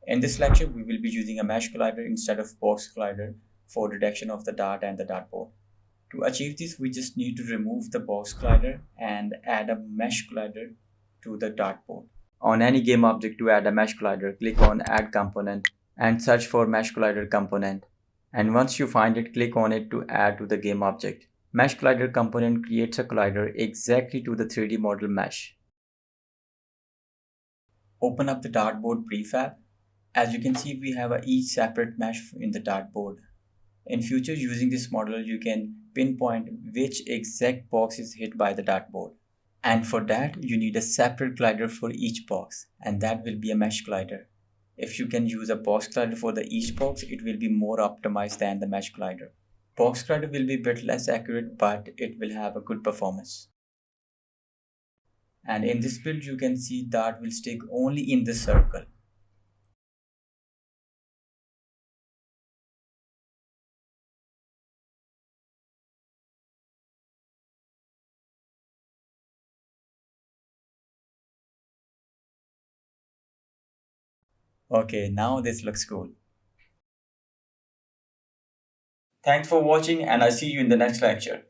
In this lecture, we will be using a mesh collider instead of box collider for detection of the dart and the dartboard. To achieve this, we just need to remove the box collider and add a mesh collider to the dartboard. On any game object to add a mesh collider, click on Add Component and search for Mesh Collider component. And once you find it, click on it to add to the game object. Mesh Collider component creates a collider exactly to the 3D model mesh. Open up the dartboard prefab. As you can see, we have each separate mesh in the dartboard. In future, using this model, you can pinpoint which exact box is hit by the dartboard. And for that, you need a separate collider for each box, and that will be a mesh collider. If you can use a box collider for each box, it will be more optimized than the mesh collider. Box collider will be a bit less accurate, but it will have a good performance. And in this build, you can see dart will stick only in the circle. Okay, now this looks cool. Thanks for watching, and I'll see you in the next lecture.